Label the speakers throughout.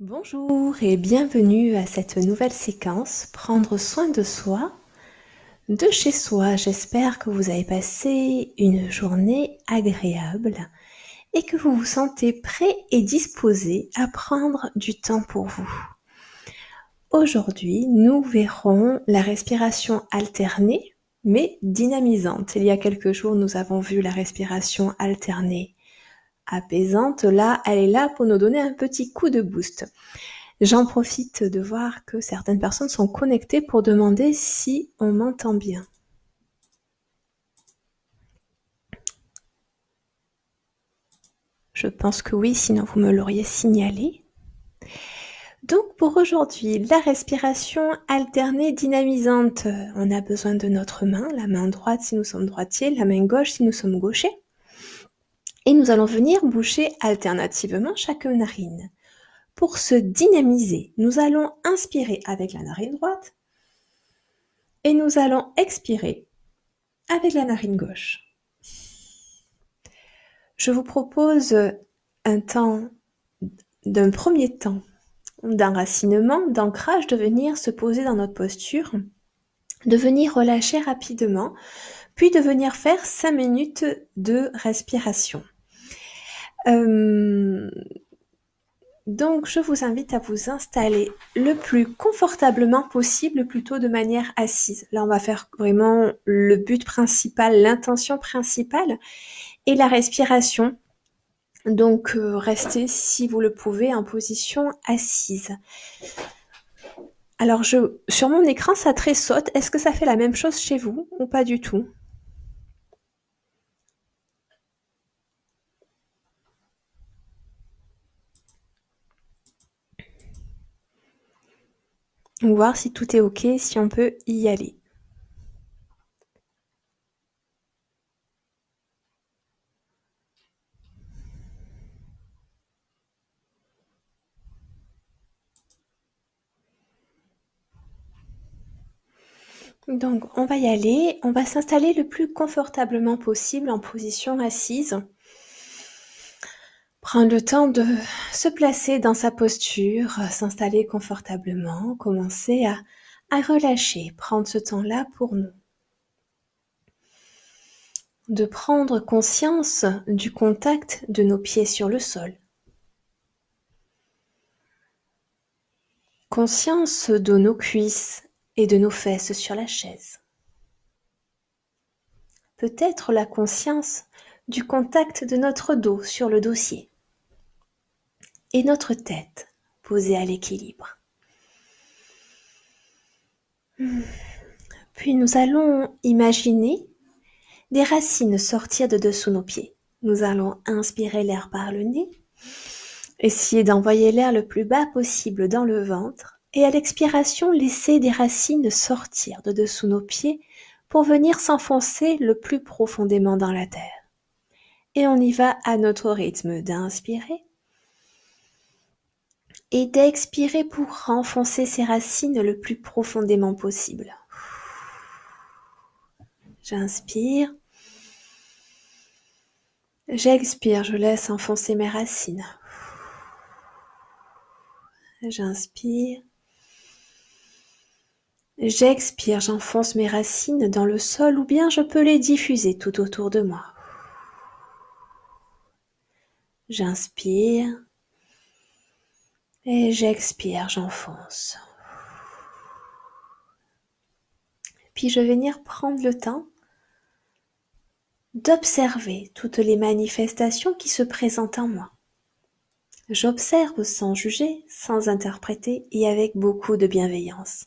Speaker 1: Bonjour et bienvenue à cette nouvelle séquence Prendre soin de soi, de chez soi. J'espère que vous avez passé une journée agréable et que vous vous sentez prêt et disposé à prendre du temps pour vous. Aujourd'hui, nous verrons la respiration alternée mais dynamisante. Il y a quelques jours, nous avons vu la respiration alternée apaisante. Là, elle est là pour nous donner un petit coup de boost. J'en profite de voir que certaines personnes sont connectées pour demander si on m'entend bien. Je pense que oui, sinon vous me l'auriez signalé. Donc pour aujourd'hui, la respiration alternée dynamisante. On a besoin de notre main, la main droite si nous sommes droitiers, la main gauche si nous sommes gauchers. Et nous allons venir boucher alternativement chaque narine. Pour se dynamiser, nous allons inspirer avec la narine droite et nous allons expirer avec la narine gauche. Je vous propose d'un premier temps d'enracinement, d'ancrage, de venir se poser dans notre posture, de venir relâcher rapidement, puis de venir faire 5 minutes de respiration. Donc, je vous invite à vous installer le plus confortablement possible, plutôt de manière assise. Là, on va faire vraiment le but principal, l'intention principale et la respiration. Donc, restez, si vous le pouvez, en position assise. Alors, sur mon écran, ça tressaute. Est-ce que ça fait la même chose chez vous ou pas du tout? On va voir si tout est OK, si on peut y aller. Donc, on va y aller. On va s'installer le plus confortablement possible en position assise. Prendre le temps de se placer dans sa posture, s'installer confortablement, commencer à relâcher, prendre ce temps-là pour nous. De prendre conscience du contact de nos pieds sur le sol. Conscience de nos cuisses et de nos fesses sur la chaise. Peut-être la conscience du contact de notre dos sur le dossier. Et notre tête posée à l'équilibre. Puis nous allons imaginer des racines sortir de dessous nos pieds. Nous allons inspirer l'air par le nez, essayer d'envoyer l'air le plus bas possible dans le ventre et à l'expiration, laisser des racines sortir de dessous nos pieds pour venir s'enfoncer le plus profondément dans la terre. Et on y va à notre rythme d'inspirer et d'expirer pour enfoncer ces racines le plus profondément possible. J'inspire. J'expire, je laisse enfoncer mes racines. J'inspire. J'expire, j'enfonce mes racines dans le sol ou bien je peux les diffuser tout autour de moi. J'inspire. Et j'expire, j'enfonce. Puis je vais venir prendre le temps d'observer toutes les manifestations qui se présentent en moi. J'observe sans juger, sans interpréter et avec beaucoup de bienveillance.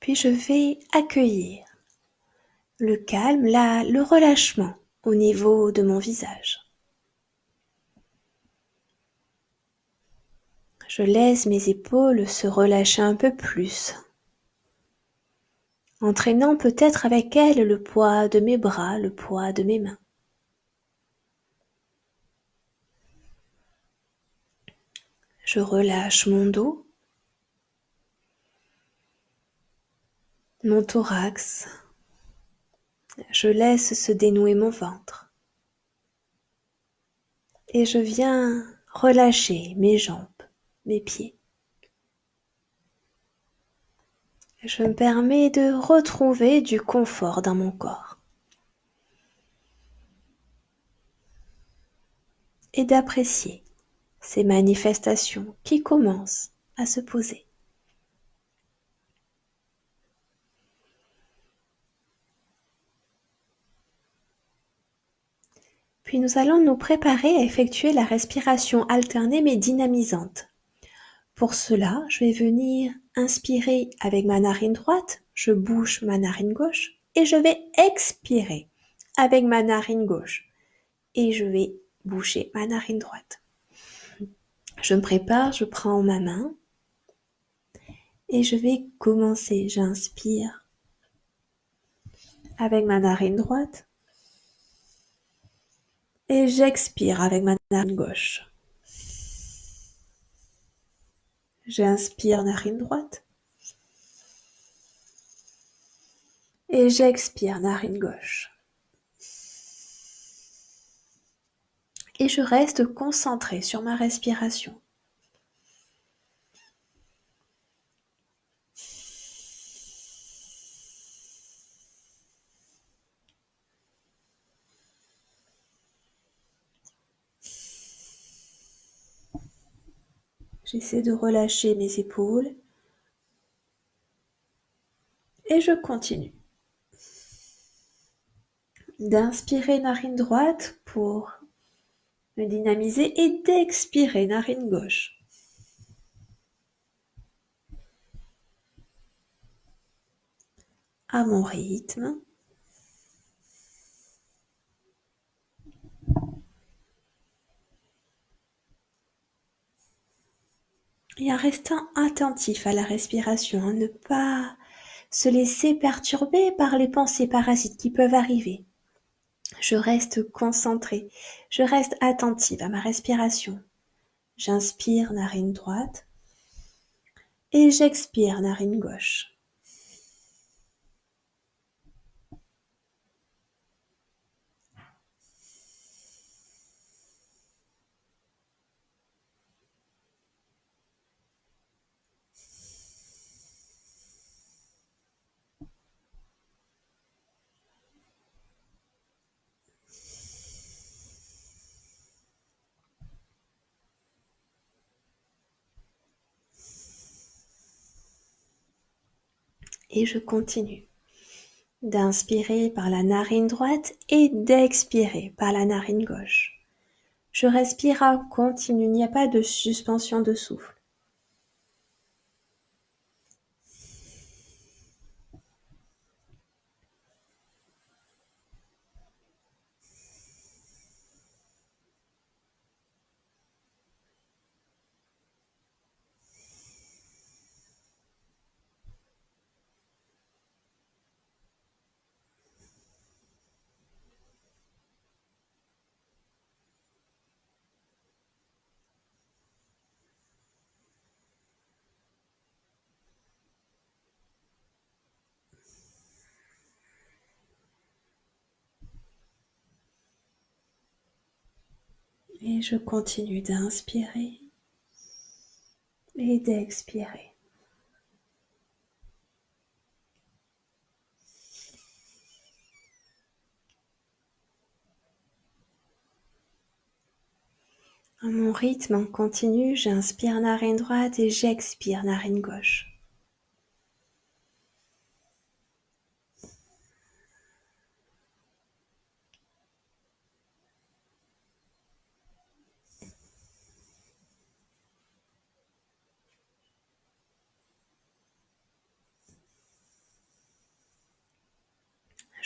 Speaker 1: Puis je vais accueillir le calme, le relâchement au niveau de mon visage. Je laisse mes épaules se relâcher un peu plus, entraînant peut-être avec elles le poids de mes bras, le poids de mes mains. Je relâche mon dos, mon thorax, Je laisse se dénouer mon ventre. Et je viens relâcher mes jambes, mes pieds. Je me permets de retrouver du confort dans mon corps. Et d'apprécier ces manifestations qui commencent à se poser. Puis nous allons nous préparer à effectuer la respiration alternée mais dynamisante. Pour cela, je vais venir inspirer avec ma narine droite, je bouche ma narine gauche et je vais expirer avec ma narine gauche et je vais boucher ma narine droite. Je me prépare, je prends ma main et je vais commencer. J'inspire avec ma narine droite et j'expire avec ma narine gauche. J'inspire narine droite et j'expire narine gauche. Et je reste concentrée sur ma respiration. J'essaie de relâcher mes épaules et je continue. D'inspirer narine droite pour me dynamiser et d'expirer narine gauche. À mon rythme. Et en restant attentif à la respiration, ne pas se laisser perturber par les pensées parasites qui peuvent arriver. Je reste concentrée, je reste attentive à ma respiration. J'inspire narine droite et j'expire narine gauche. Et je continue d'inspirer par la narine droite et d'expirer par la narine gauche. Je respire à continu, il n'y a pas de suspension de souffle. Et je continue d'inspirer et d'expirer. À mon rythme continu, j'inspire narine droite et j'expire narine gauche.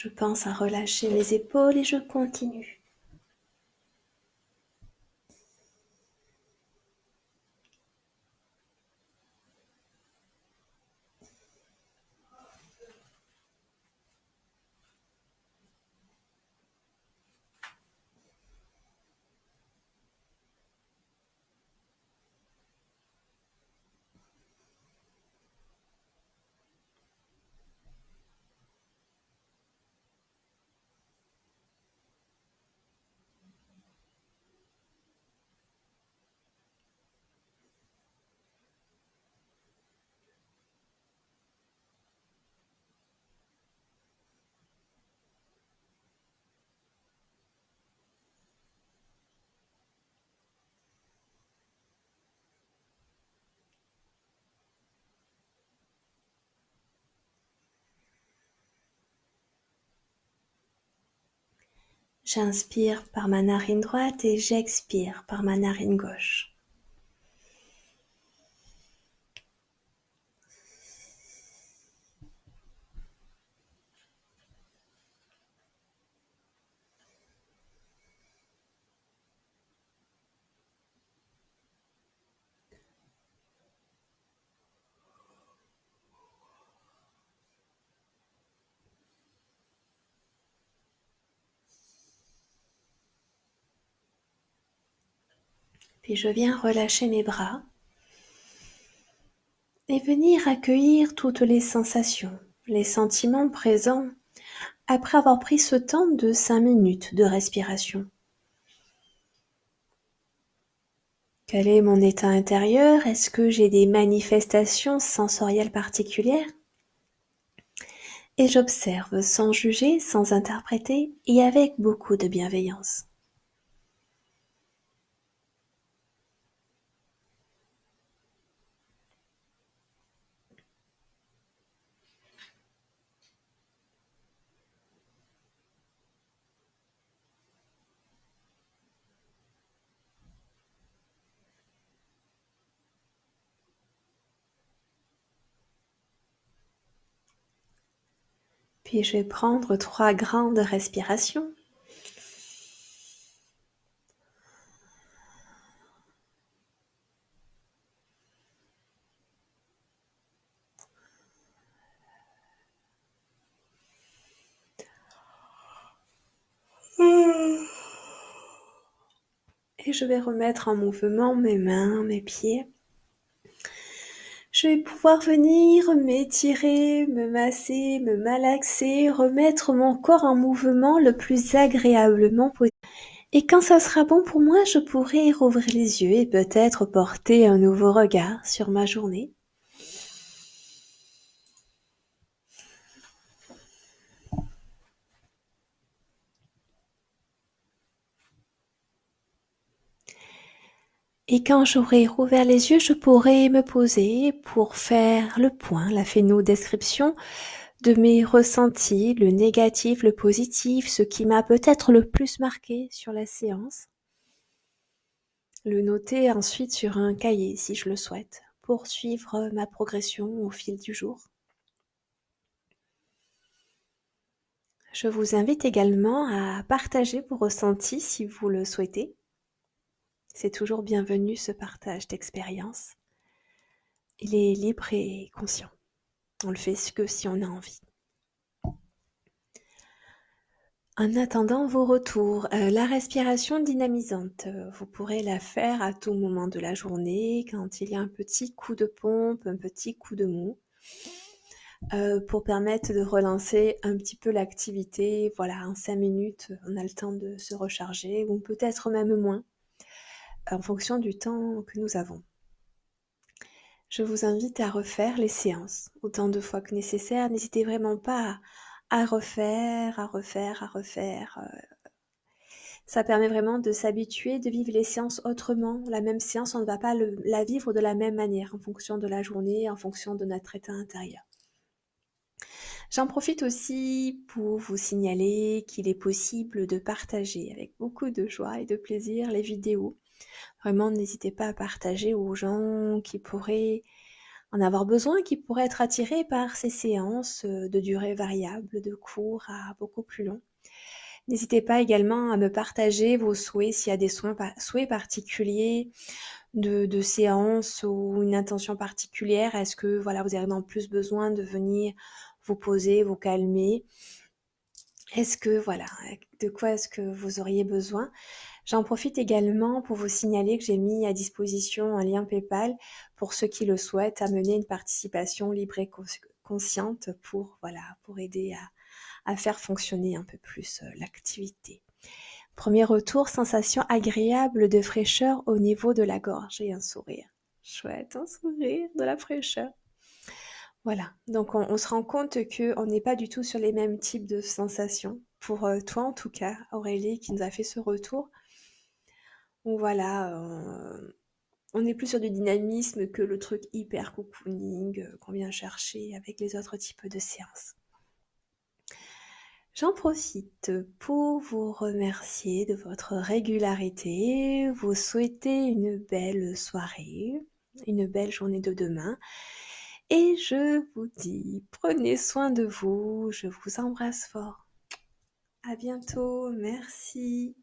Speaker 1: Je pense à relâcher mes épaules et je continue. J'inspire par ma narine droite et j'expire par ma narine gauche. Puis je viens relâcher mes bras et venir accueillir toutes les sensations, les sentiments présents après avoir pris ce temps de 5 minutes de respiration. Quel est mon état intérieur? Est-ce que j'ai des manifestations sensorielles particulières? Et j'observe sans juger, sans interpréter et avec beaucoup de bienveillance. Puis je vais prendre 3 grandes respirations. Et je vais remettre en mouvement mes mains, mes pieds. Je vais pouvoir venir m'étirer, me masser, me malaxer, remettre mon corps en mouvement le plus agréablement possible. Et quand ça sera bon pour moi, je pourrai rouvrir les yeux et peut-être porter un nouveau regard sur ma journée. Et quand j'aurai rouvert les yeux, je pourrai me poser pour faire le point, la phéno-description de mes ressentis, le négatif, le positif, ce qui m'a peut-être le plus marqué sur la séance. Le noter ensuite sur un cahier si je le souhaite, pour suivre ma progression au fil du jour. Je vous invite également à partager vos ressentis si vous le souhaitez. C'est toujours bienvenu ce partage d'expérience. Il est libre et conscient. On le fait que si on a envie. En attendant vos retours, la respiration dynamisante, vous pourrez la faire à tout moment de la journée, quand il y a un petit coup de pompe, un petit coup de mou, pour permettre de relancer un petit peu l'activité. Voilà, en 5 minutes, on a le temps de se recharger, ou peut-être même moins, en fonction du temps que nous avons. Je vous invite à refaire les séances autant de fois que nécessaire. N'hésitez vraiment pas à refaire. Ça permet vraiment de s'habituer, de vivre les séances autrement. La même séance, on ne va pas la vivre de la même manière en fonction de la journée, en fonction de notre état intérieur. J'en profite aussi pour vous signaler qu'il est possible de partager avec beaucoup de joie et de plaisir les vidéos. Vraiment, n'hésitez pas à partager aux gens qui pourraient en avoir besoin, qui pourraient être attirés par ces séances de durée variable, de court à beaucoup plus long. N'hésitez pas également à me partager vos souhaits, s'il y a des souhaits particuliers de séances ou une intention particulière. Est-ce que voilà, vous avez vraiment plus besoin de venir vous poser, vous calmer? Est-ce que voilà, de quoi est-ce que vous auriez besoin? J'en profite également pour vous signaler que j'ai mis à disposition un lien PayPal pour ceux qui le souhaitent, à mener une participation libre et consciente pour aider à faire fonctionner un peu plus l'activité. Premier retour, sensation agréable de fraîcheur au niveau de la gorge et un sourire. Chouette, un sourire, de la fraîcheur. Voilà, donc on se rend compte qu'on n'est pas du tout sur les mêmes types de sensations. Pour toi en tout cas, Aurélie, qui nous a fait ce retour. Donc voilà, on est plus sur du dynamisme que le truc hyper cocooning qu'on vient chercher avec les autres types de séances. J'en profite pour vous remercier de votre régularité, vous souhaiter une belle soirée, une belle journée de demain et je vous dis prenez soin de vous, je vous embrasse fort. À bientôt, merci.